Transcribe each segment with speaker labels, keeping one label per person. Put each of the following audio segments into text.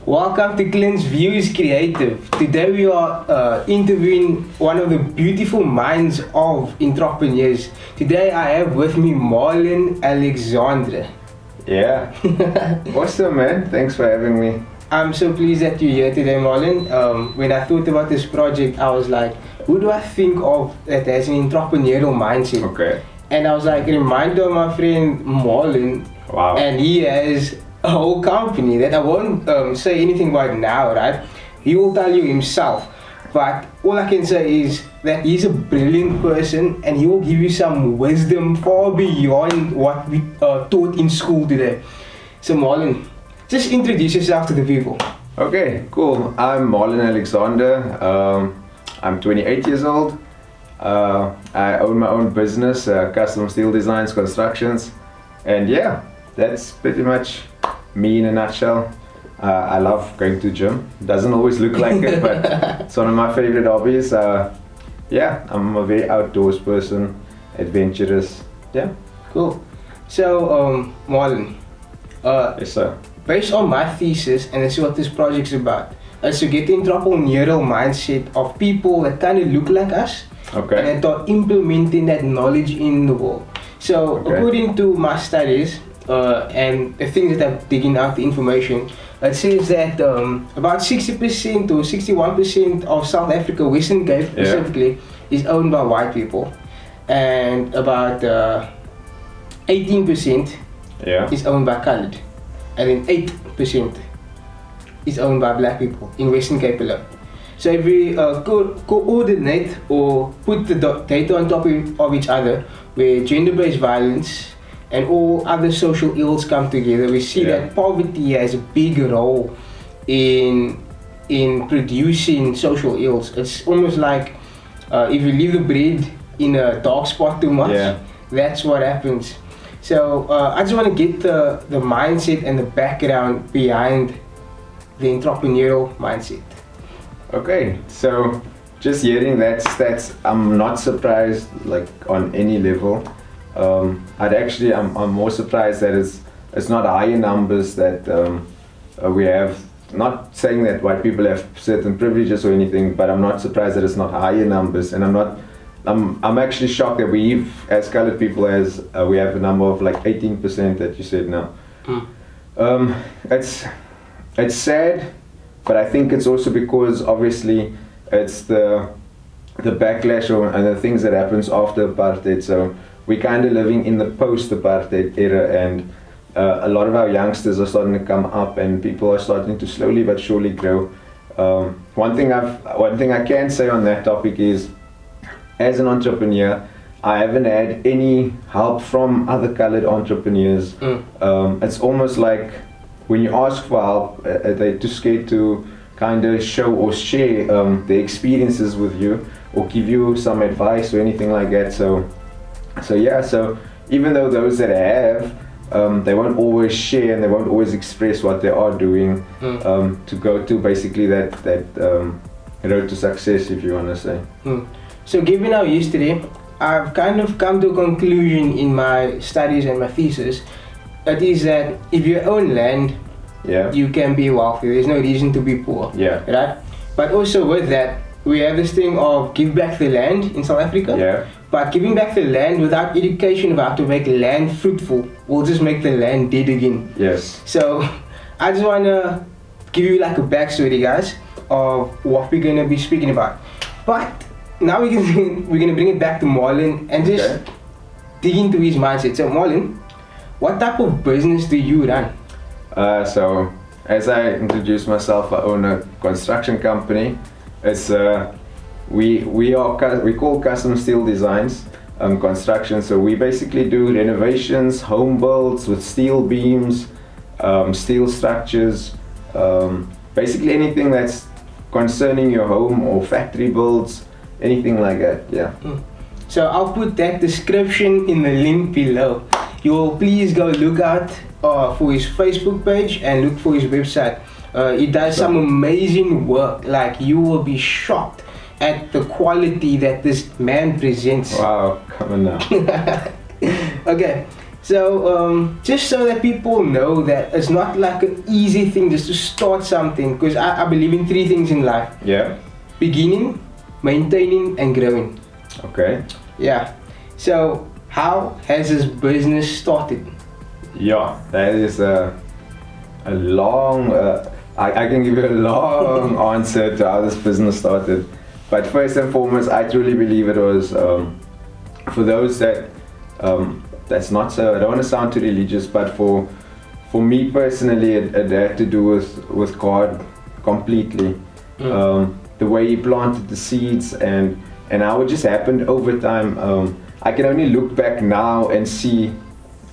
Speaker 1: Welcome to Clint's Views Creative. Today we are interviewing one of the beautiful minds of entrepreneurs. Today I have with me Marlon Alexandre.
Speaker 2: Yeah. Awesome, man. Thanks for having me.
Speaker 1: I'm so pleased that you're here today, Marlon. When I thought about this project, I was like, who do I think of that has an entrepreneurial mindset?
Speaker 2: Okay.
Speaker 1: And I was like, reminder of my friend Marlon.
Speaker 2: Wow.
Speaker 1: And he has a whole company that I won't say anything about now, right? He will tell you himself. But all I can say is that he's a brilliant person and he will give you some wisdom far beyond what we taught in school today. So Marlon, just introduce yourself to the people.
Speaker 2: Okay, cool. I'm Marlon Alexander. I'm 28 years old. I own my own business, custom steel designs, constructions. And yeah, that's pretty much me in a nutshell. I love going to gym. Doesn't always look like it, but it's one of my favorite hobbies. Yeah, I'm a very outdoors person, adventurous. Yeah.
Speaker 1: Cool. So, Marlon,
Speaker 2: Yes, sir.
Speaker 1: based on my thesis, and that's what this project's about, is to get the entrepreneurial mindset of people that kind of look like us,
Speaker 2: Okay.
Speaker 1: and that are implementing that knowledge in the world. So,
Speaker 2: Okay.
Speaker 1: according to my studies and the things that I'm digging out the information, it says that about 60% to 61% of South Africa, Western Cape specifically, is owned by white people, and about 18%
Speaker 2: Yeah.
Speaker 1: is owned by colored, and then 8% is owned by black people in Western Cape alone. So if we coordinate or put the data on top of each other, where gender-based violence and all other social ills come together, we see that poverty has a big role in producing social ills. It's almost like if you leave the bread in a dark spot too much, that's what happens. So I just want to get the mindset and the background behind the entrepreneurial mindset.
Speaker 2: Okay, so just hearing that stats, I'm not surprised like on any level. I'm more surprised that it's not higher numbers that we have. Not saying that white people have certain privileges or anything, but I'm not surprised that it's not higher numbers, and I'm actually shocked that as colored people, we have a number of like 18% that you said now. It's sad, but I think it's also because obviously it's the backlash and the things that happens after apartheid. So we're kind of living in the post-apartheid era, and a lot of our youngsters are starting to come up, and people are starting to slowly but surely grow. One thing I can say on that topic is, as an entrepreneur, I haven't had any help from other colored entrepreneurs. It's almost like when you ask for help, they're too scared to kind of show or share their experiences with you or give you some advice or anything like that. So even though those that have, they won't always share and they won't always express what they are doing to go to basically that road to success, if you want to say.
Speaker 1: So given our history, I've kind of come to a conclusion in my studies and my thesis. That is that if you own land, you can be wealthy. There's no reason to be poor. Right? But also with that, we have this thing of give back the land in South Africa. But giving back the land without education of how to make land fruitful will just make the land dead again. So I just want to give you like a backstory, guys, of what we're going to be speaking about. But now we're going to bring it back to Marlon and just dig into his mindset. So Marlon, what type of business do you run?
Speaker 2: So as I introduced myself, I own a construction company. It's we call custom steel designs construction. So we basically do renovations, home builds with steel beams, steel structures, basically anything that's concerning your home or factory builds, anything like that.
Speaker 1: So I'll put that description in the link below. You will please go look out for his Facebook page and look for his website. He does some amazing work. Like, you will be shocked at the quality that this man presents.
Speaker 2: Wow, come on now.
Speaker 1: Okay, So just so that people know that it's not like an easy thing just to start something, because I believe in three things in life.
Speaker 2: Yeah.
Speaker 1: Beginning, maintaining and growing.
Speaker 2: Okay.
Speaker 1: Yeah. So how has this business started?
Speaker 2: Yeah, that is a long, I can give you a long answer to how this business started. But first and foremost, I truly believe it was, for those that, that's not so, I don't want to sound too religious, but for me personally, it had to do with God completely. The way He planted the seeds and how it just happened over time. I can only look back now and see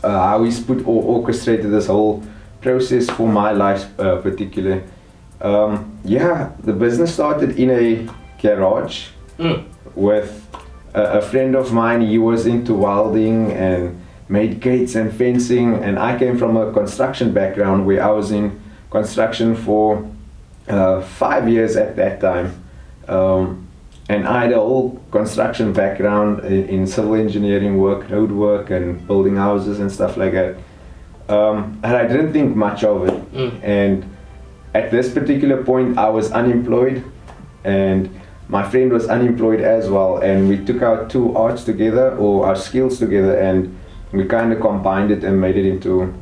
Speaker 2: how He's put or orchestrated this whole process for my life particularly. Yeah, the business started in a garage with a friend of mine. He was into welding and made gates and fencing, and I came from a construction background where I was in construction for 5 years at that time. And I had a whole construction background in civil engineering work, road work and building houses and stuff like that. And I didn't think much of it. And at this particular point I was unemployed and my friend was unemployed as well, and we took our two arts together, or our skills together, and we kind of combined it and made it into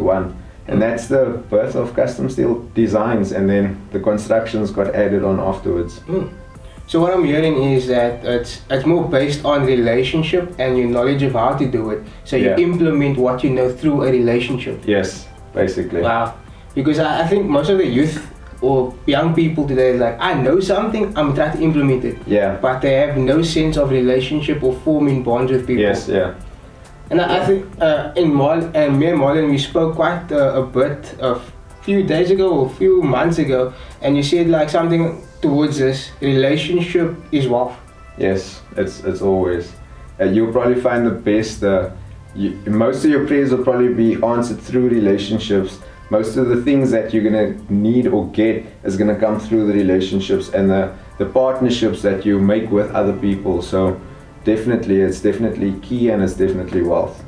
Speaker 2: one. And that's the birth of Custom Steel Designs, and then the constructions got added on afterwards.
Speaker 1: So what I'm hearing is that it's more based on relationship and your knowledge of how to do it. So you implement what you know through a relationship.
Speaker 2: Yes, basically.
Speaker 1: Wow. Because I think most of the youth or young people today is like, I know something, I'm trying to implement it.
Speaker 2: Yeah.
Speaker 1: But they have no sense of relationship or forming bonds with people.
Speaker 2: Yes, yeah.
Speaker 1: And I think me and Marlon, we spoke quite a bit a few days ago or a few months ago, and you said like something towards this: relationship is wealth.
Speaker 2: Yes, it's always. You'll probably find the best. Most of your prayers will probably be answered through relationships. Most of the things that you're gonna need or get is gonna come through the relationships and the partnerships that you make with other people. So definitely, it's definitely key, and it's definitely wealth.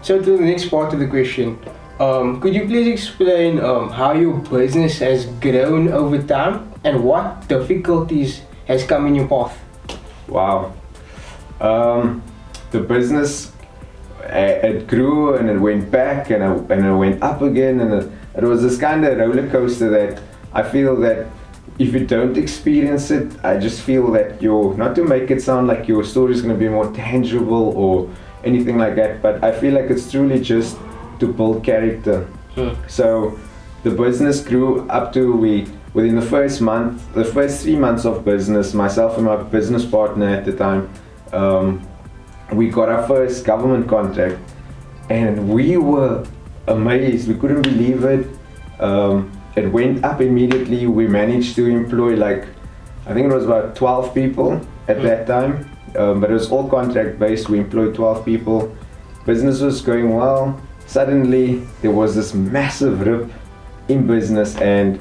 Speaker 1: So to the next part of the question, could you please explain how your business has grown over time and what difficulties has come in your path?
Speaker 2: Wow. The business, it grew and it went back and it went up again, and it was this kind of roller coaster that I feel that if you don't experience it, I just feel that not to make it sound like your story is going to be more tangible or anything like that, but I feel like it's truly just to build character. So the business grew up to within the first 3 months of business, myself and my business partner at the time, we got our first government contract, and we were amazed. We couldn't believe it. It went up immediately. We managed to employ I think it was about 12 people at that time, but it was all contract based. We employed 12 people. Business was going well. Suddenly there was this massive rip in business, and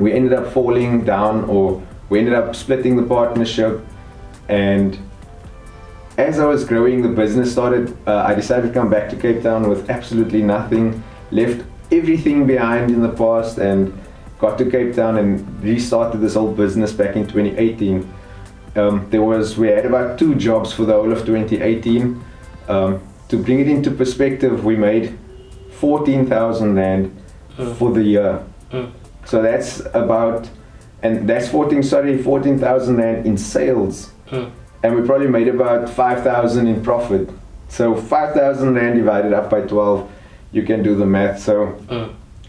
Speaker 2: we ended up falling down, or we ended up splitting the partnership. And as I was growing, the business started, I decided to come back to Cape Town with absolutely nothing, left everything behind in the past, and got to Cape Town and restarted this whole business back in 2018. We had about 2 jobs for the whole of 2018. To bring it into perspective, we made 14,000 Rand for the year. So that's about, and that's 14,000 Rand in sales. And we probably made about 5,000 in profit. So 5,000 Rand divided up by 12, you can do the math. So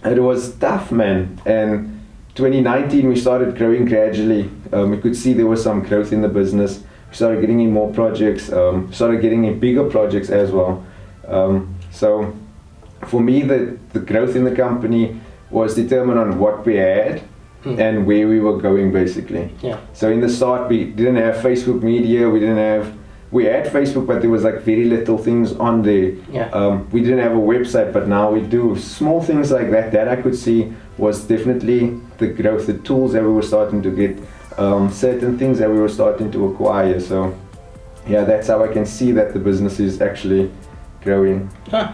Speaker 2: it was tough, man. And 2019 we started growing gradually. We could see there was some growth in the business. We started getting in more projects, started getting in bigger projects as well. So for me, the growth in the company was determined on what we had and where we were going, basically.
Speaker 1: Yeah.
Speaker 2: So in the start, we didn't have Facebook media. We had Facebook, but there was very little things on there.
Speaker 1: Yeah.
Speaker 2: We didn't have a website, but now we do. Small things like that I could see was definitely the growth, the tools that we were starting to get, certain things that we were starting to acquire. So yeah, that's how I can see that the business is actually growing.
Speaker 1: Huh.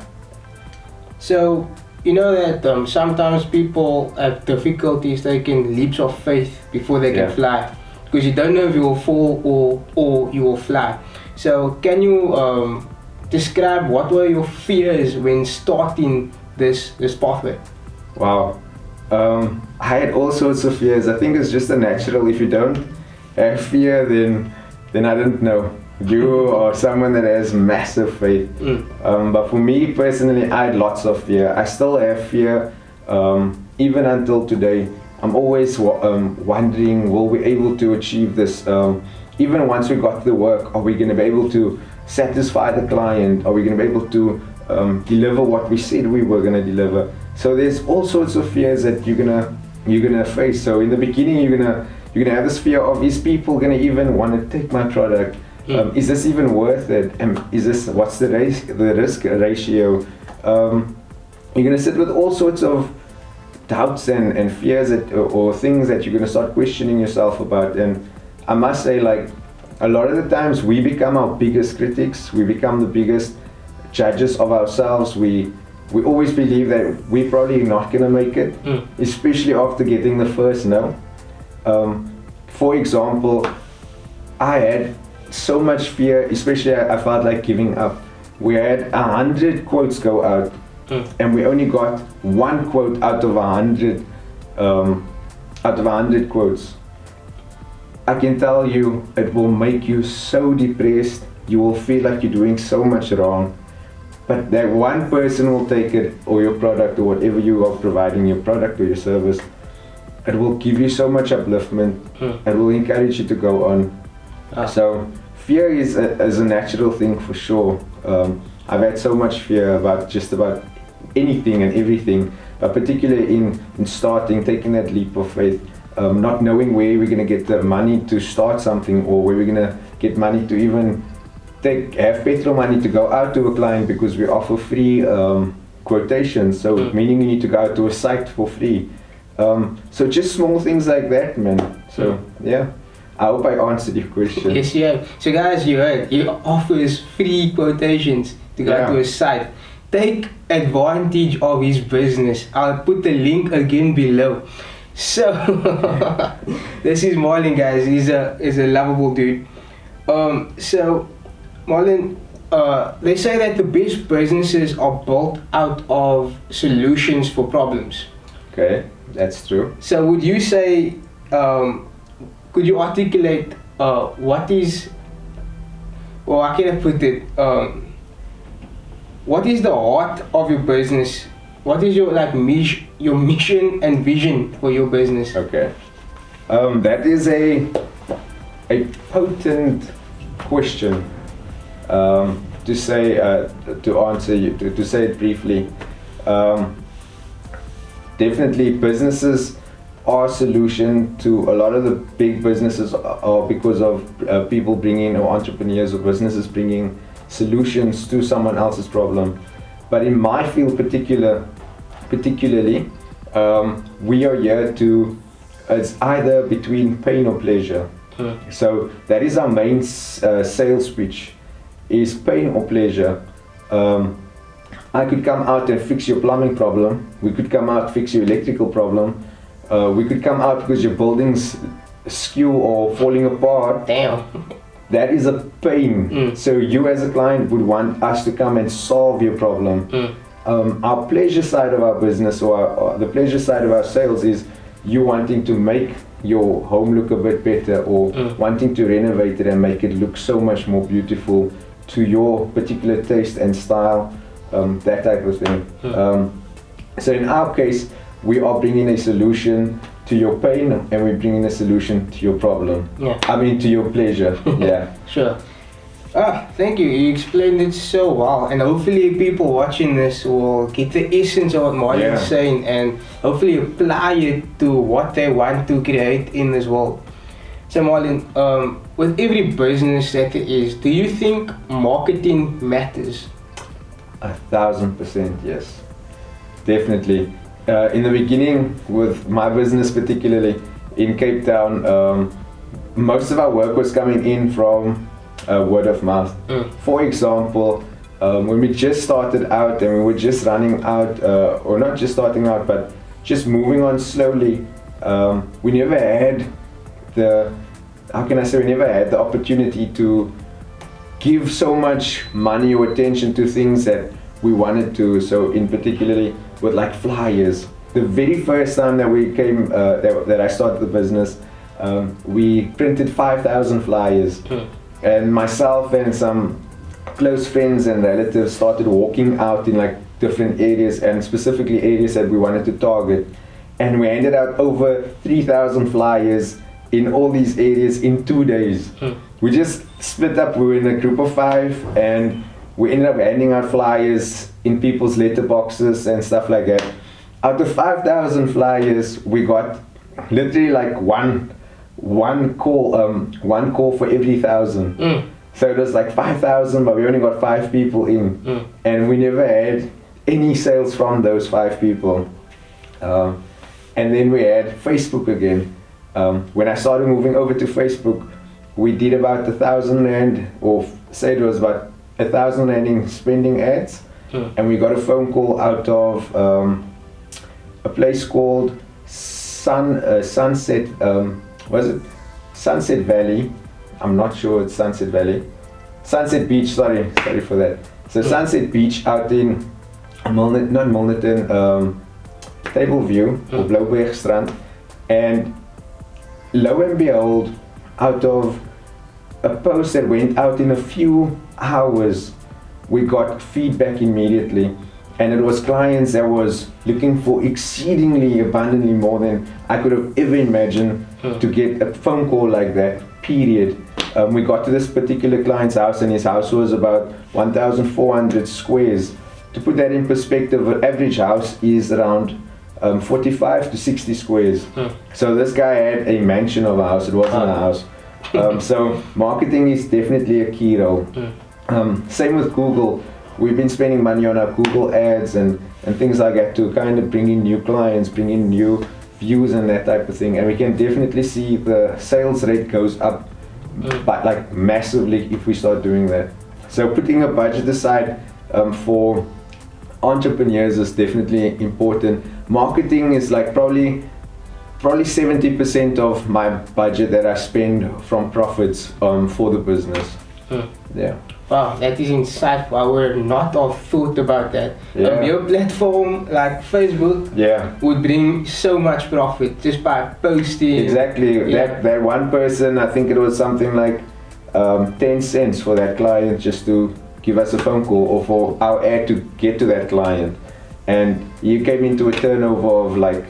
Speaker 1: So, you know that sometimes people have difficulties taking leaps of faith before they can fly, because you don't know if you will fall or you will fly. So, can you describe what were your fears when starting this pathway?
Speaker 2: Wow. I had all sorts of fears. I think it's just a natural. If you don't have fear, then I don't know. You are someone that has massive faith. But for me personally, I had lots of fear. I still have fear, even until today. I'm always wondering, will we able to achieve this? Even once we got the work, are we going to be able to satisfy the client? Are we going to be able to deliver what we said we were going to deliver? So there's all sorts of fears that you're gonna face. So in the beginning, you're gonna have this fear of, is people gonna even want to take my product? Is this even worth it? What's the risk ratio? You're gonna sit with all sorts of doubts and fears or things that you're gonna start questioning yourself about. And I must say, like, a lot of the times we become our biggest critics. We become the biggest judges of ourselves. We always believe that we're probably not gonna make it, especially after getting the first no. For example, I had so much fear, especially I felt like giving up. We had 100 quotes go out, and we only got one quote out of 100 quotes. I can tell you, it will make you so depressed. You will feel like you're doing so much wrong. But that one person will take it, or your product, or whatever you are providing, your product or your service. It will give you so much upliftment. It will encourage you to go on. So fear is a natural thing for sure. I've had so much fear about just about anything and everything, but particularly in starting, taking that leap of faith, not knowing where we're going to get the money to start something, or where we're going to get money to even have petrol money to go out to a client, because we offer free quotations, so meaning you need to go out to a site for free. So just small things like that, man. So yeah, I hope I answered your question.
Speaker 1: Yes, you have. So guys, you heard, he offers free quotations to go to a site. Take advantage of his business. I'll put the link again below. So this is Marlon, guys. He's a lovable dude. So Marlon, they say that the best businesses are built out of solutions for problems.
Speaker 2: Okay, that's true.
Speaker 1: So would you say, could you articulate what is, or how can I put it, what is the heart of your business? What is your your mission and vision for your business?
Speaker 2: Okay, that is a potent question. To answer you, to say it briefly, definitely businesses are a solution to a lot of the big businesses, are because of people bringing, or entrepreneurs or businesses bringing solutions to someone else's problem. But in my field particularly, we are here to, it's either between pain or pleasure. So that is our main sales pitch, is pain or pleasure. I could come out and fix your plumbing problem. We could come out, fix your electrical problem. We could come out because your building's skew or falling apart.
Speaker 1: Damn.
Speaker 2: That is a pain. So you as a client would want us to come and solve your problem. Our pleasure side of our business, or the pleasure side of our sales, is you wanting to make your home look a bit better, or wanting to renovate it and make it look so much more beautiful to your particular taste and style, that type of thing. So in our case, we are bringing a solution to your pain, and we're bringing a solution to your problem. I mean, to your pleasure. Yeah.
Speaker 1: Sure. Thank you. You explained it so well, and hopefully people watching this will get the essence of what Marlon is saying, and hopefully apply it to what they want to create in this world. So Marlon, with every business that there is, do you think marketing matters?
Speaker 2: 1,000% yes. Definitely. In the beginning, with my business particularly in Cape Town, most of our work was coming in from word of mouth. For example, when we just started out and we were just running out, or not just starting out, but just moving on slowly, we never had the, how can I say, we never had the opportunity to give so much money or attention to things that we wanted to. So in particularly with like flyers, the very first time that we came, that I started the business, we printed 5,000 flyers, and myself and some close friends and relatives started walking out in like different areas, and specifically areas that we wanted to target, and we handed out over 3,000 flyers in all these areas in 2 days. We just split up. We were in a group of 5, and we ended up handing out flyers in people's letterboxes and stuff like that. Out of 5,000 flyers, we got literally like one call for every 1,000. So it was like 5,000, but we only got 5 people in, and we never had any sales from those 5 people. And then we had Facebook again. When I started moving over to Facebook, we did about 1,000 rand, or say it was about 1,000 rand in spending ads, and we got a phone call out of a place called Sunset. Was it Sunset Valley? I'm not sure it's Sunset Valley. Sunset Beach, sorry for that. So Sunset Beach out in not Milnerton, Tableview or Bloubergstrand, and lo and behold, out of a post that went out in a few hours, we got feedback immediately, and it was clients that was looking for exceedingly abundantly more than I could have ever imagined to get a phone call like that, period. We got to this particular client's house, and his house was about 1,400 squares. To put that in perspective, an average house is around 45 to 60 squares. So this guy had a mansion of a house, it wasn't a house. So marketing is definitely a key role. Same with Google. We've been spending money on our Google ads and things like that to kind of bring in new clients, bring in new views and that type of thing. And we can definitely see the sales rate goes up, but like massively if we start doing that. So putting a budget aside for entrepreneurs is definitely important. Marketing is like probably 70% of my budget that I spend from profits for the business. Yeah.
Speaker 1: Wow, that is insightful. I would not have thought about that. Your platform like Facebook would bring so much profit just by posting.
Speaker 2: Exactly. That one person, I think it was something like 10 cents for that client just to give us a phone call, or for our ad to get to that client. And you came into a turnover of like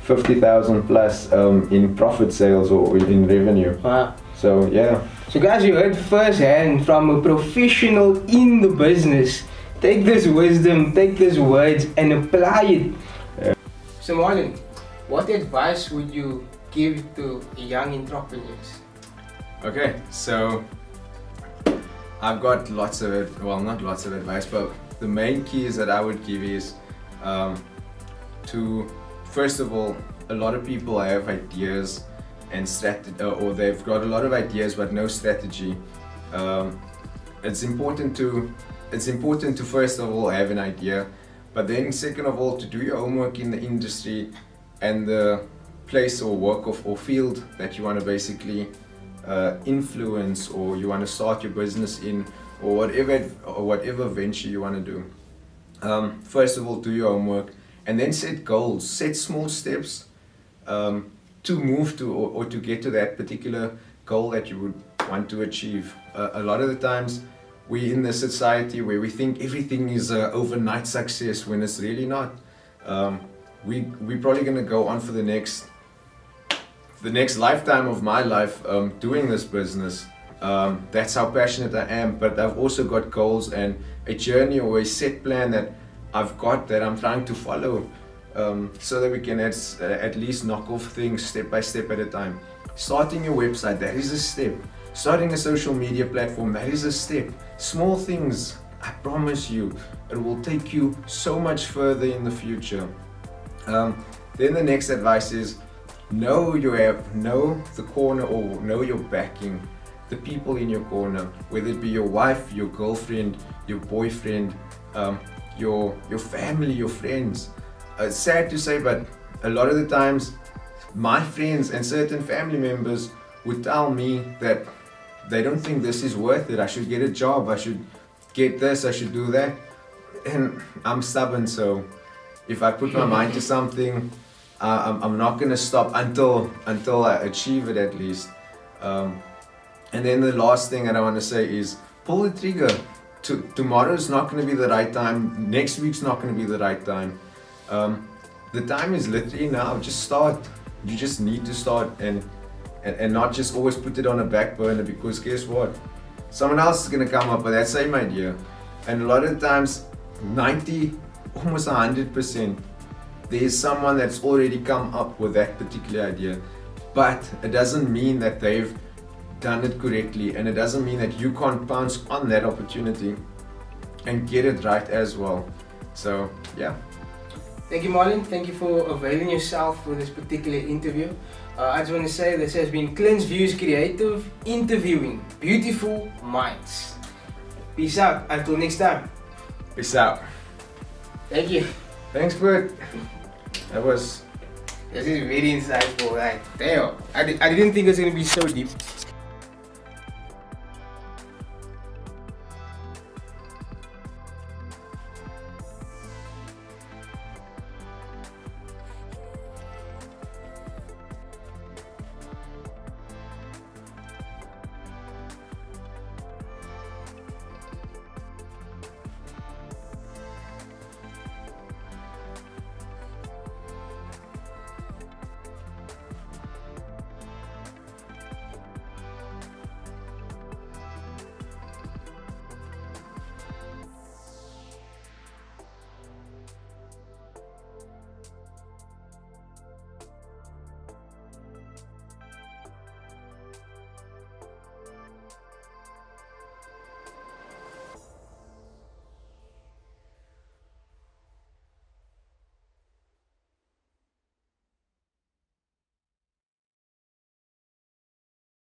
Speaker 2: 50,000 plus in profit sales or in revenue.
Speaker 1: Wow.
Speaker 2: So yeah.
Speaker 1: So guys, you heard firsthand from a professional in the business. Take this wisdom, take these words and apply it. Yeah. So Marlon, what advice would you give to young entrepreneurs?
Speaker 3: Okay, so I've got lots of it, well not lots of advice, but the main keys that I would give is to, first of all, a lot of people have ideas and strategy, or they've got a lot of ideas but no strategy. It's important to first of all have an idea, but then second of all to do your homework in the industry and the place or work or field that you want to basically influence, or you want to start your business in, or whatever venture you want to do. First of all, do your homework, and then set goals, set small steps to move to or to get to that particular goal that you would want to achieve. A lot of the times we're in the society where we think everything is an overnight success when it's really not. We're probably going to go on for the next lifetime of my life doing this business. That's how passionate I am, but I've also got goals and a journey or a set plan that I've got that I'm trying to follow, so that we can at least knock off things step by step at a time. Starting your website, that is a step. Starting a social media platform, that is a step. Small things, I promise you, it will take you so much further in the future. Then the next advice is know the corner, or know your backing, the people in your corner, whether it be your wife, your girlfriend, your boyfriend, your family, your friends. It's sad to say, but a lot of the times my friends and certain family members would tell me that they don't think this is worth it. I should get a job, I should get this, I should do that. And I'm stubborn, so if I put my mind to something, I'm not gonna stop until I achieve it at least. And then the last thing that I want to say is pull the trigger. Tomorrow's not going to be the right time. Next week's not going to be the right time. The time is literally now. Just start. You just need to start and not just always put it on a back burner, because guess what? Someone else is going to come up with that same idea. And a lot of the times, 90, almost 100%, there's someone that's already come up with that particular idea. But it doesn't mean that they've done it correctly, and it doesn't mean that you can't pounce on that opportunity and get it right as well. So yeah.
Speaker 1: Thank you, Marlon. Thank you for availing yourself for this particular interview. I just want to say this has been Clint's Views Creative interviewing beautiful minds. Peace out. Until next time.
Speaker 3: Peace out.
Speaker 1: Thank you.
Speaker 3: Thanks, Bert. This is
Speaker 1: very insightful. Like, damn. I didn't think it was going to be so deep.